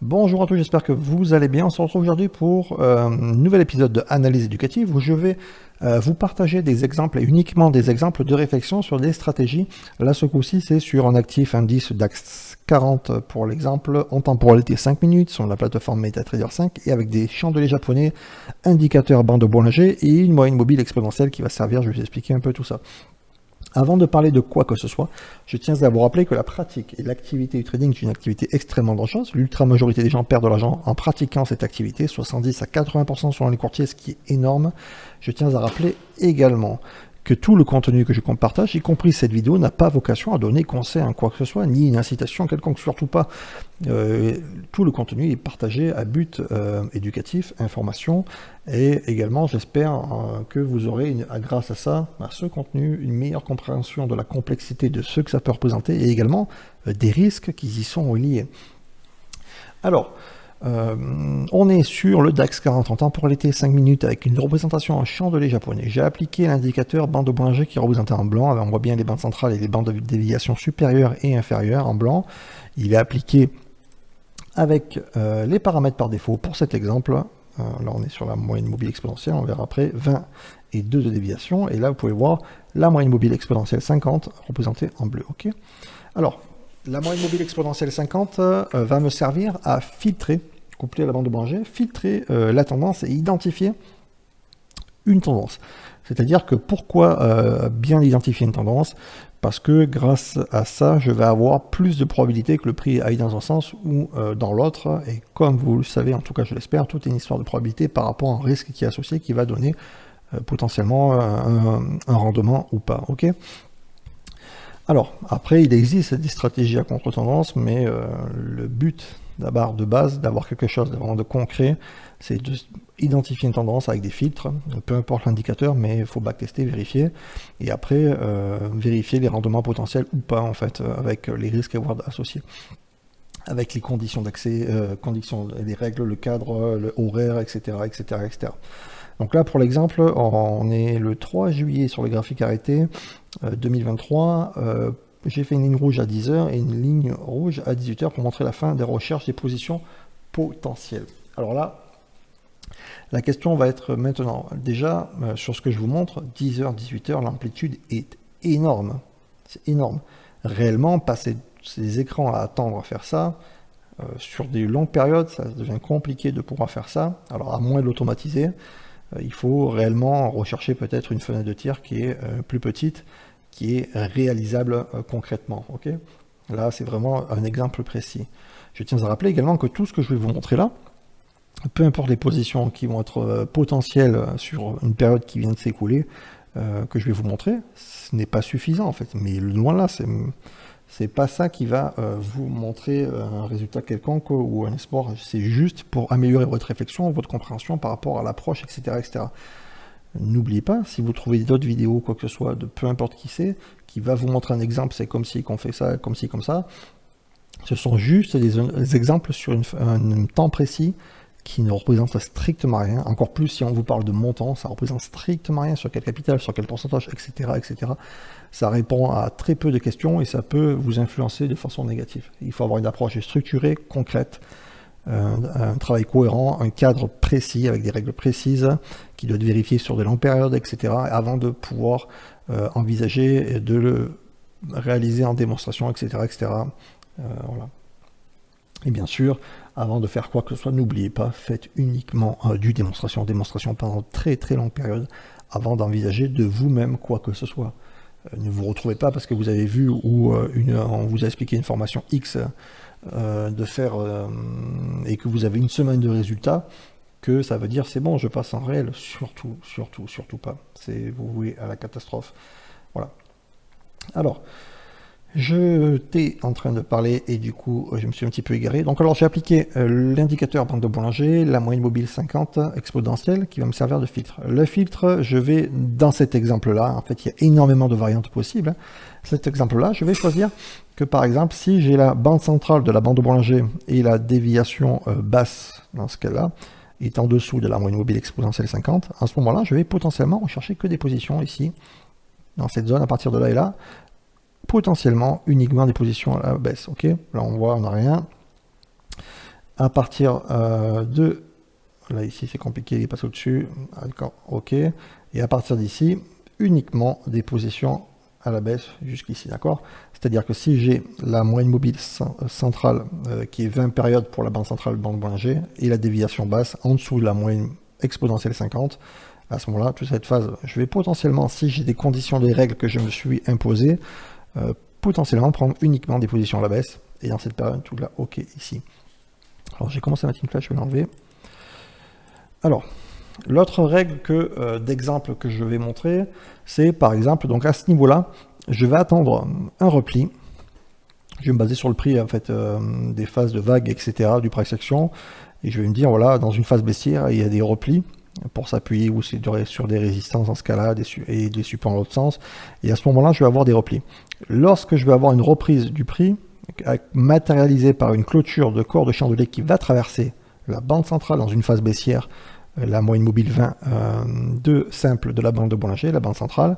Bonjour à tous, j'espère que vous allez bien. On se retrouve aujourd'hui pour un nouvel épisode de Analyse éducative où je vais vous partager des exemples et uniquement des exemples de réflexion sur des stratégies. Là, ce coup-ci, c'est sur un actif indice DAX 40 pour l'exemple, en temporalité 5 minutes sur la plateforme MetaTrader 5 et avec des chandeliers japonais, indicateurs bande Bollinger et une moyenne mobile exponentielle qui va servir. Je vais vous expliquer un peu tout ça. Avant de parler de quoi que ce soit, je tiens à vous rappeler que la pratique et l'activité du trading est une activité extrêmement dangereuse. L'ultra-majorité des gens perdent de l'argent en pratiquant cette activité, 70 à 80% selon les courtiers, ce qui est énorme. Je tiens à rappeler également que tout le contenu que je partage, y compris cette vidéo, n'a pas vocation à donner conseil à quoi que ce soit, ni une incitation quelconque, surtout pas. Tout le contenu est partagé à but éducatif, information, et également j'espère que vous aurez, grâce à ça, à ce contenu, une meilleure compréhension de la complexité de ce que ça peut représenter, et également des risques qui y sont liés. Alors, on est sur le DAX 40 en temporalité 5 minutes avec une représentation en chandelier japonais. J'ai appliqué l'indicateur bande de Bollinger qui est représenté en blanc. On voit bien les bandes centrales et les bandes de déviation supérieures et inférieures en blanc. Il est appliqué avec les paramètres par défaut pour cet exemple. Là, on est sur la moyenne mobile exponentielle. On verra après 20 et 2 de déviation. Et là, vous pouvez voir la moyenne mobile exponentielle 50 représentée en bleu. Ok. Alors, la moyenne mobile exponentielle 50 va me servir à filtrer, couplé à la bande de Bollinger, filtrer la tendance et identifier une tendance. C'est-à-dire que pourquoi bien identifier une tendance? Parce que grâce à ça, je vais avoir plus de probabilité que le prix aille dans un sens ou dans l'autre. Et comme vous le savez, en tout cas je l'espère, tout est une histoire de probabilité par rapport à un risque qui est associé, qui va donner potentiellement un rendement ou pas. Ok. Alors, après, il existe des stratégies à contre-tendance, mais le but d'abord de base, d'avoir quelque chose de vraiment de concret, c'est d'identifier une tendance avec des filtres, peu importe l'indicateur, mais il faut backtester, vérifier, et après vérifier les rendements potentiels ou pas, en fait, avec les risques à voir associés, avec les conditions d'accès, les règles, le cadre, le horaire, etc., etc., etc. Donc là, pour l'exemple, on est le 3 juillet sur le graphique arrêté 2023. J'ai fait une ligne rouge à 10h et une ligne rouge à 18h pour montrer la fin des recherches des positions potentielles. Alors là, la question va être maintenant, déjà, sur ce que je vous montre, 10h, 18h, l'amplitude est énorme. C'est énorme. Réellement, passer ces écrans à attendre à faire ça, sur des longues périodes, ça devient compliqué de pouvoir faire ça. Alors, à moins de l'automatiser, il faut réellement rechercher peut-être une fenêtre de tir qui est plus petite, qui est réalisable concrètement. Okay, là, c'est vraiment un exemple précis. Je tiens à rappeler également que tout ce que je vais vous montrer là, peu importe les positions qui vont être potentielles sur une période qui vient de s'écouler, que je vais vous montrer, ce n'est pas suffisant en fait. Mais loin là, c'est pas ça qui va vous montrer un résultat quelconque ou un espoir. C'est juste pour améliorer votre réflexion, votre compréhension par rapport à l'approche, etc., etc. N'oubliez pas, si vous trouvez d'autres vidéos, quoi que ce soit, de peu importe qui c'est, qui va vous montrer un exemple, c'est comme si qu'on fait ça, comme ci, comme ça. Ce sont juste des exemples sur un temps précis qui ne représente strictement rien. Encore plus si on vous parle de montant, ça représente strictement rien sur quel capital, sur quel pourcentage, etc., etc. Ça répond à très peu de questions et ça peut vous influencer de façon négative. Il faut avoir une approche structurée, concrète, un travail cohérent, un cadre précis avec des règles précises qui doit être vérifié sur de longues périodes, etc. avant de pouvoir envisager de le réaliser en démonstration, etc., etc. Voilà. Et bien sûr, avant de faire quoi que ce soit, n'oubliez pas, faites uniquement du démonstration pendant très très longue période avant d'envisager de vous-même quoi que ce soit. Ne vous retrouvez pas parce que vous avez vu ou on vous a expliqué une formation X de faire et que vous avez une semaine de résultats, que ça veut dire c'est bon, je passe en réel. Surtout, surtout, surtout pas. C'est vous vouez à la catastrophe. Voilà. Alors, j'étais en train de parler et du coup je me suis un petit peu égaré. Donc alors j'ai appliqué l'indicateur bande de Bollinger, la moyenne mobile 50 exponentielle qui va me servir de filtre. Le filtre, je vais dans cet exemple là, en fait il y a énormément de variantes possibles. Cet exemple là, je vais choisir que par exemple si j'ai la bande centrale de la bande de Bollinger et la déviation basse dans ce cas là est en dessous de la moyenne mobile exponentielle 50, à ce moment là je vais potentiellement rechercher que des positions ici dans cette zone à partir de là et là, potentiellement uniquement des positions à la baisse. Ok, là on voit on n'a rien. à partir de... Là, ici, c'est compliqué, il passe au-dessus. D'accord, OK. Et à partir d'ici, uniquement des positions à la baisse jusqu'ici, d'accord? C'est-à-dire que si j'ai la moyenne mobile centrale qui est 20 périodes pour la bande centrale bande Bollinger et la déviation basse en dessous de la moyenne exponentielle 50, à ce moment-là, toute cette phase, je vais potentiellement, si j'ai des conditions des règles que je me suis imposées, potentiellement prendre uniquement des positions à la baisse. Et dans cette période, tout là, OK ici. Alors j'ai commencé à mettre une flèche, je vais l'enlever. Alors, l'autre règle d'exemple que je vais montrer, c'est par exemple, donc à ce niveau-là, je vais attendre un repli. Je vais me baser sur le prix en fait, des phases de vague, etc., du price action. Et je vais me dire, voilà, dans une phase baissière, il y a des replis pour s'appuyer ou sur des résistances dans ce cas-là, et des supports dans l'autre sens. Et à ce moment-là, je vais avoir des replis. Lorsque je vais avoir une reprise du prix, matérialisée par une clôture de corps de chandelier qui va traverser la bande centrale dans une phase baissière, la moyenne mobile 20 de simple de la bande de Bollinger, la bande centrale,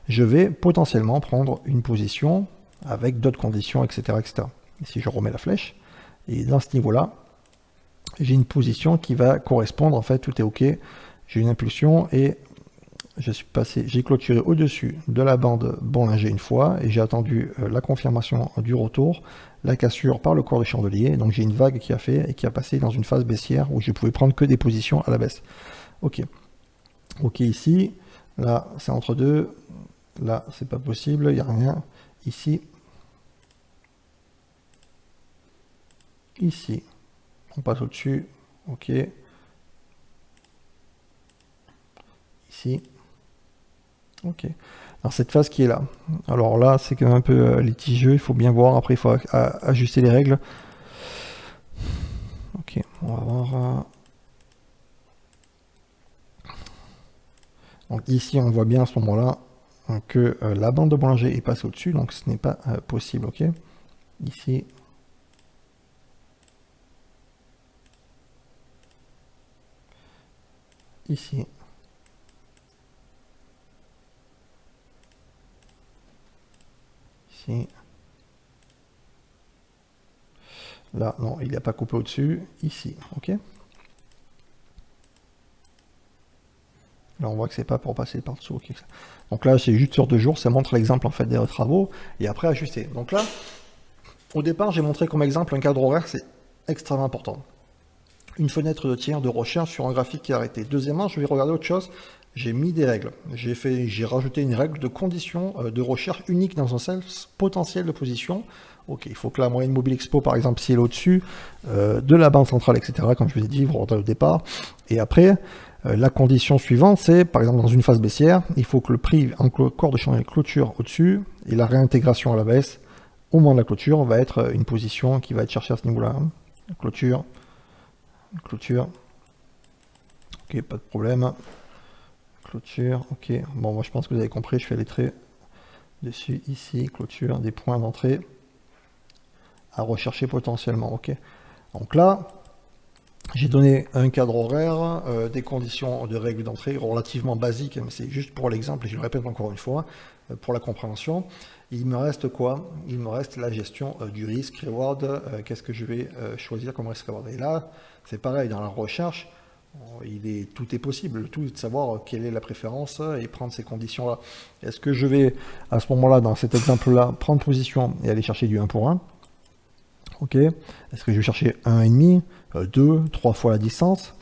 je vais potentiellement prendre une position avec d'autres conditions, etc., etc. Ici, je remets la flèche, et dans ce niveau-là, j'ai une position qui va correspondre, en fait, tout est OK, j'ai une impulsion, et j'ai clôturé au-dessus de la bande Bollinger une fois, et j'ai attendu la confirmation du retour, la cassure par le corps de chandelier, donc j'ai une vague qui a fait et qui a passé dans une phase baissière où je pouvais prendre que des positions à la baisse. OK. OK ici, là c'est entre deux, là c'est pas possible, il n'y a rien. Ici, ici, on passe au-dessus, OK. Ici, OK. Alors cette phase qui est là, alors là c'est quand même un peu litigieux, il faut bien voir, après il faut ajuster les règles. OK, on va voir. Donc ici on voit bien à ce moment-là que la bande de Bollinger est passée au-dessus, donc ce n'est pas possible, OK. Ici. Ici. Ici. Là, non, il n'y a pas coupé au-dessus. Ici, OK. Là, on voit que c'est pas pour passer par-dessous. Okay. Donc là, c'est juste sur 2 jours. Ça montre l'exemple en fait des travaux. Et après, ajuster. Donc là, au départ, j'ai montré comme exemple un cadre horaire. C'est extrêmement important. Une fenêtre de tiers de recherche sur un graphique qui est arrêté. Deuxièmement, je vais regarder autre chose. J'ai mis des règles. J'ai rajouté une règle de condition de recherche unique dans un seul potentiel de position. Ok, il faut que la moyenne mobile expo, par exemple, si elle est au-dessus de la bande centrale, etc., comme je vous ai dit, vous regardez au départ. Et après, la condition suivante, c'est, par exemple, dans une phase baissière, il faut que le prix en corps de chandelier clôture au-dessus, et la réintégration à la baisse, au moment de la clôture, va être une position qui va être cherchée à ce niveau-là. Clôture. Clôture. Ok, pas de problème. Clôture, ok. Bon, moi je pense que vous avez compris, je fais les traits dessus, ici, clôture, des points d'entrée à rechercher potentiellement, ok. Donc là, j'ai donné un cadre horaire, des conditions de règles d'entrée relativement basiques, mais c'est juste pour l'exemple, et je le répète encore une fois, pour la compréhension. Il me reste quoi? Il me reste la gestion du risque, reward, qu'est-ce que je vais choisir comme risque reward. Et là, c'est pareil, dans la recherche, tout est possible, tout est de savoir quelle est la préférence et prendre ces conditions-là. Est-ce que je vais, à ce moment-là, dans cet exemple-là, prendre position et aller chercher du 1 pour 1? Ok. Est-ce que je vais chercher 1,5, 2, 3 fois la distance?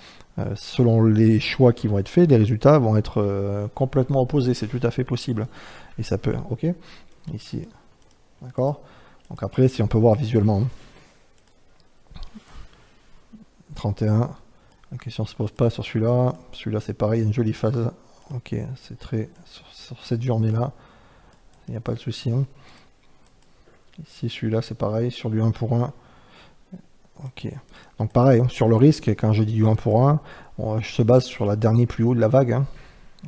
Selon les choix qui vont être faits, les résultats vont être complètement opposés, c'est tout à fait possible. Et ça peut, ok. Ici, d'accord. Donc après, si on peut voir visuellement, 31. La question ne se pose pas sur celui-là. Celui-là, c'est pareil, une jolie phase. Ok, c'est très... Sur cette journée-là, il n'y a pas de souci. Hein. Ici, celui-là, c'est pareil, sur du 1 pour 1. Ok. Donc pareil, hein, sur le risque, quand je dis du 1 pour 1, je se base sur la dernière plus haut de la vague. Hein.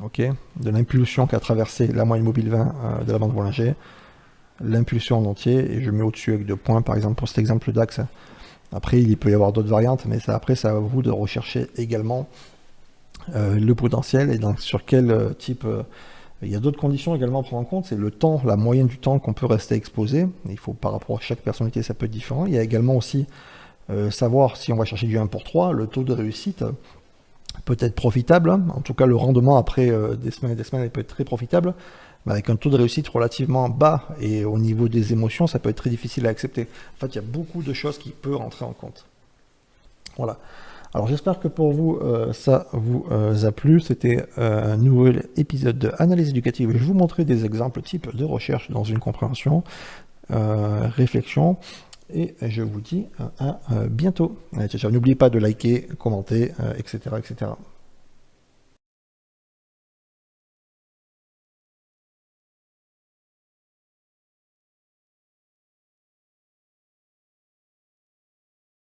Ok. De l'impulsion qu'a traversé la moyenne mobile 20 de la bande Bollinger. L'impulsion en entier, et je mets au-dessus avec 2 points, par exemple, pour cet exemple d'AXE. Après, il peut y avoir d'autres variantes, mais après, c'est à vous de rechercher également le potentiel et donc sur quel type. Il y a d'autres conditions également à prendre en compte, c'est le temps, la moyenne du temps qu'on peut rester exposé. Il faut, par rapport à chaque personnalité, ça peut être différent. Il y a également aussi savoir si on va chercher du 1 pour 3, le taux de réussite peut être profitable, en tout cas le rendement après des semaines et des semaines il peut être très profitable, mais avec un taux de réussite relativement bas et au niveau des émotions, ça peut être très difficile à accepter. En fait, il y a beaucoup de choses qui peuvent rentrer en compte. Voilà. Alors j'espère que pour vous, ça vous a plu. C'était un nouvel épisode de Analyse éducative. Je vous montrer des exemples types de recherche dans une compréhension, réflexion. Et je vous dis à bientôt. Allez, ciao, ciao. N'oubliez pas de liker, commenter, etc., etc.